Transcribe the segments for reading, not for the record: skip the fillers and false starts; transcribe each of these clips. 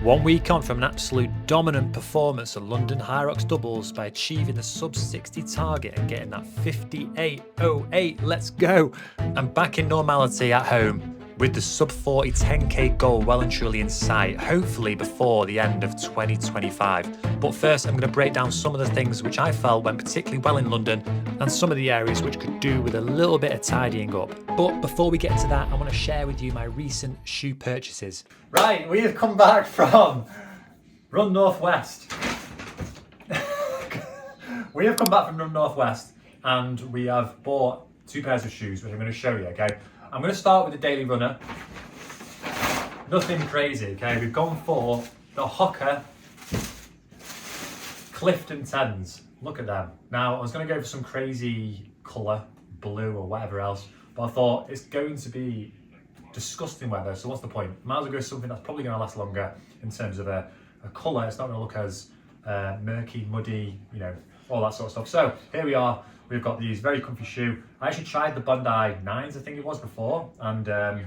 1 week on from an absolute dominant performance at London HYROX doubles by achieving the sub 60 target and getting that 58.08, let's go! I'm back in normality at home with the sub 40 10k goal well and truly in sight, hopefully before the end of 2025. But first I'm going to break down some of the things which I felt went particularly well in London and some of the areas which could do with a little bit of tidying up. But before we get to that, I want to share with you my recent shoe purchases. Right, we have come back from Run Northwest. We have come back from Run Northwest and we have bought 2 pairs of shoes, which I'm going to show you, okay? I'm going to start with the Daily Runner. Nothing crazy, okay? We've gone for the Hoka Clifton 10s. Look at them. Now, I was going to go for some crazy colour, blue or whatever else, but I thought it's going to be disgusting weather, so what's the point? Might as well go with something that's probably going to last longer in terms of a colour. It's not going to look as murky, muddy, you know, all that sort of stuff. So here we are. We've got these very comfy shoe. I actually tried the Bondi 9s, I think it was before, and they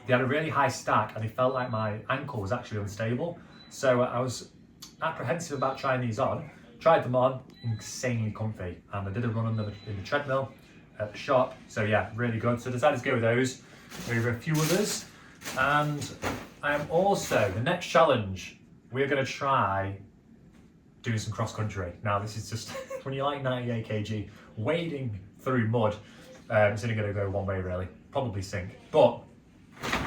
had a really high stack and it felt like my ankle was actually unstable. So I was apprehensive about trying these on. Tried them on, insanely comfy, and I did a run on them in the treadmill at the shop. So yeah, really good. So I decided to go with those over a few others. And I am also, the next challenge, we're going to try doing some cross country. Now this is just, when you're like 98 kg, wading through mud, it's only going to go one way really, probably sink. But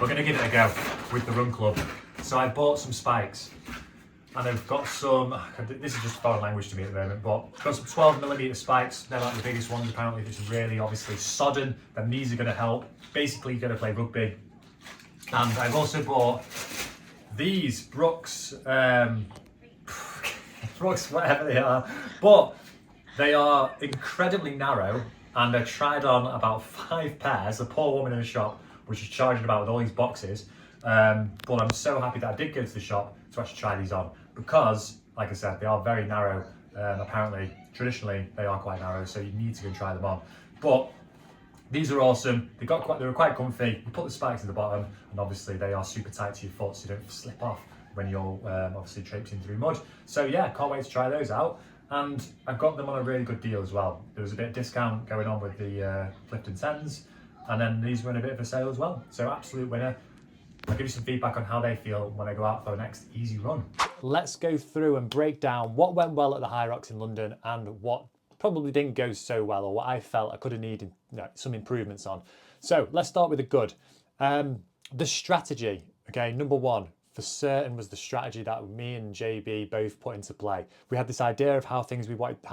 we're going to give it a go with the Run Club. So I bought some spikes. And I've got some, this is just foreign language to me at the moment, but I've got some 12mm spikes. They're like the biggest ones apparently. This is really obviously sodden. Then these are going to help. Basically, you're going to play rugby. And I've also bought these Brooks, Brooks, whatever they are. But they are incredibly narrow. And I tried on about 5 pairs. The poor woman in the shop, which is charging about with all these boxes. But I'm so happy that I did go to the shop to actually try these on, because, like I said, they are very narrow. Apparently, traditionally, they are quite narrow, so you need to go and try them on. But these are awesome. They were quite comfy. You put the spikes at the bottom, and obviously they are super tight to your foot, so you don't slip off when you're obviously traipsing through mud. So yeah, can't wait to try those out. And I've got them on a really good deal as well. There was a bit of discount going on with the Clifton 10s, and then these were in a bit of a sale as well. So absolute winner. I'll give you some feedback on how they feel when I go out for the next easy run. Let's go through and break down what went well at the HYROX in London and what probably didn't go so well, or what I felt I could have needed some improvements on. So let's start with the good. The strategy, okay, number one, for certain was the strategy that me and JB both put into play. We had this idea of how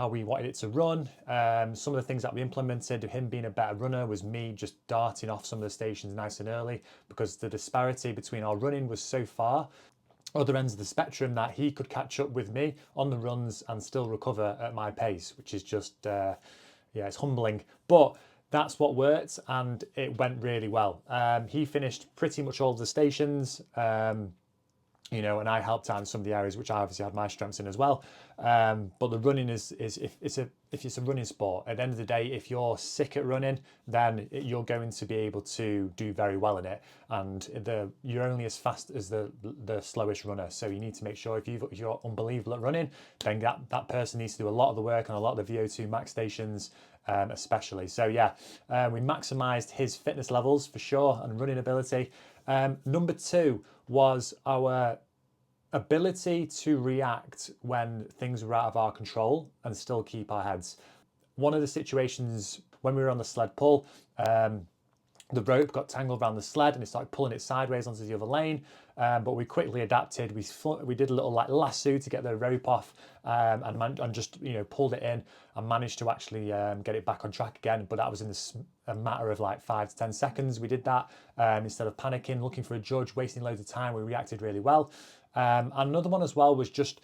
we wanted it to run. Some of the things that we implemented, him being a better runner, was me just darting off some of the stations nice and early, because the disparity between our running was so far other ends of the spectrum that he could catch up with me on the runs and still recover at my pace, which is just, yeah, it's humbling. But that's what worked, and it went really well. He finished pretty much all of the stations. You know, and I helped out in some of the areas which I obviously had my strengths in as well. But the running is if it's a running sport, at the end of the day, if you're sick at running, then you're going to be able to do very well in it. And you're only as fast as the slowest runner. So you need to make sure if you're unbelievable at running, then that person needs to do a lot of the work on a lot of the VO2 max stations, especially. So yeah, we maximised his fitness levels for sure and running ability. Number 2 was our ability to react when things were out of our control and still keep our heads. One of the situations when we were on the sled pull, the rope got tangled around the sled and it started pulling it sideways onto the other lane. But we quickly adapted. We did a little like lasso to get the rope off, and just pulled it in and managed to actually get it back on track again. But that was in a matter of like 5 to 10 seconds. We did that instead of panicking, looking for a judge, wasting loads of time. We reacted really well. And another one as well was just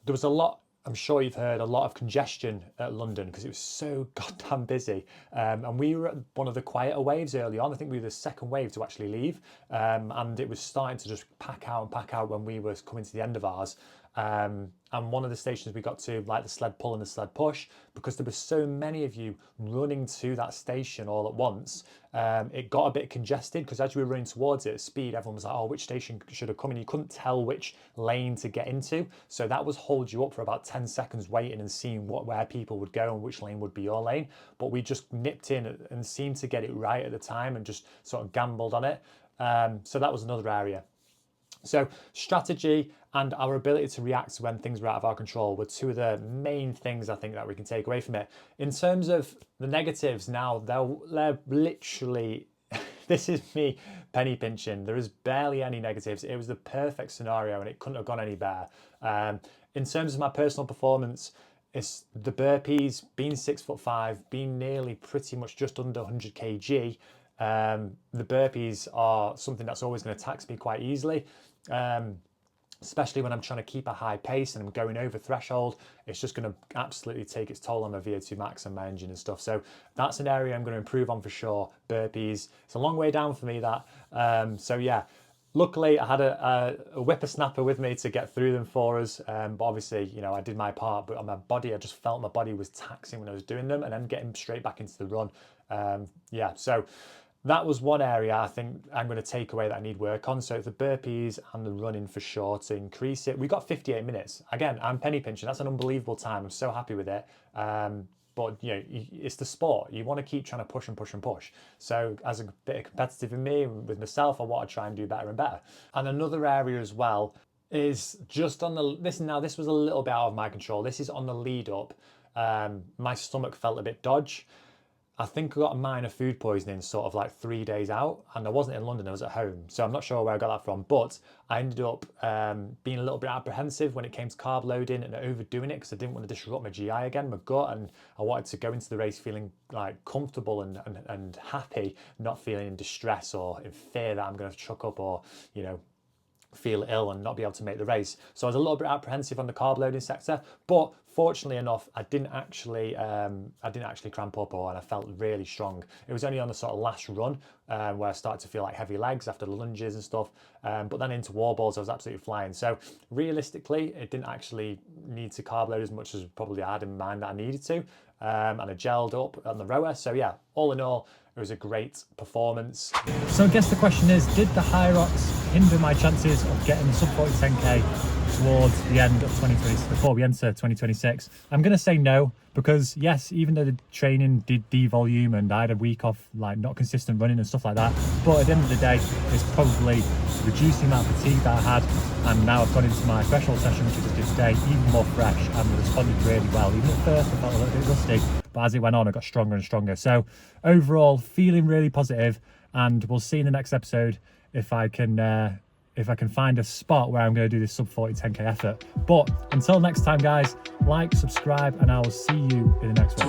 there was a lot. I'm sure you've heard a lot of congestion at London because it was so goddamn busy. And we were at one of the quieter waves early on. I think we were the second wave to actually leave. And it was starting to just pack out when we were coming to the end of ours. And one of the stations we got to, like the sled pull and the sled push, because there were so many of you running to that station all at once, it got a bit congested because as we were running towards it at speed, everyone was like, oh, which station should have come? And you couldn't tell which lane to get into. So that was hold you up for about 10 seconds waiting and seeing where people would go and which lane would be your lane. But we just nipped in and seemed to get it right at the time and just sort of gambled on it. So that was another area. So strategy and our ability to react when things were out of our control were two of the main things I think that we can take away from it. In terms of the negatives now, they're literally, this is me penny pinching. There is barely any negatives. It was the perfect scenario and it couldn't have gone any better. In terms of my personal performance, it's the burpees, being 6'5", being nearly pretty much just under 100 kg. The burpees are something that's always going to tax me quite easily, especially when I'm trying to keep a high pace and I'm going over threshold. It's just going to absolutely take its toll on my VO2 max and my engine and stuff. So that's an area I'm going to improve on for sure. Burpees, it's a long way down for me, that. So yeah, luckily I had a whippersnapper with me to get through them for us. But obviously, you know, I did my part, but on my body, I just felt my body was taxing when I was doing them and then getting straight back into the run. Yeah, so that was one area I think I'm going to take away that I need work on. So the burpees and the running for sure to increase it. We got 58 minutes. Again, I'm penny pinching. That's an unbelievable time. I'm so happy with it. But you know, it's the sport. You want to keep trying to push and push and push. So as a bit of competitive in me, with myself, I want to try and do better and better. And another area as well is just on the, this was a little bit out of my control. This is on the lead up. My stomach felt a bit dodgy. I think I got a minor food poisoning sort of like 3 days out, and I wasn't in London, I was at home. So I'm not sure where I got that from, but I ended up being a little bit apprehensive when it came to carb loading and overdoing it because I didn't want to disrupt my GI again, my gut, and I wanted to go into the race feeling like comfortable and happy, not feeling in distress or in fear that I'm going to chuck up or, you know, feel ill and not be able to make the race. So I was a little bit apprehensive on the carb loading sector, but fortunately enough, I didn't actually cramp up, and I felt really strong. It was only on the sort of last run where I started to feel like heavy legs after the lunges and stuff. But then into wall balls, I was absolutely flying. So realistically, it didn't actually need to carb load as much as probably I had in mind that I needed to. And I gelled up on the rower. So yeah, all in all, it was a great performance. So I guess the question is, did the HYROX hinder my chances of getting the sub 40 10k towards the end of 2026, before we enter 2026? I'm going to say no, because yes, even though the training did devolume and I had a week off, like not consistent running and stuff like that, but at the end of the day, it's probably reduced the amount of fatigue that I had, and now I've gone into my threshold session, which I just did today, even more fresh and responded really well. Even at first I felt a little bit rusty, but as it went on, I got stronger and stronger. So overall, feeling really positive, and we'll see in the next episode if I can find a spot where I'm going to do this sub 40 10k effort. But until next time, guys, like, subscribe, and I will see you in the next one.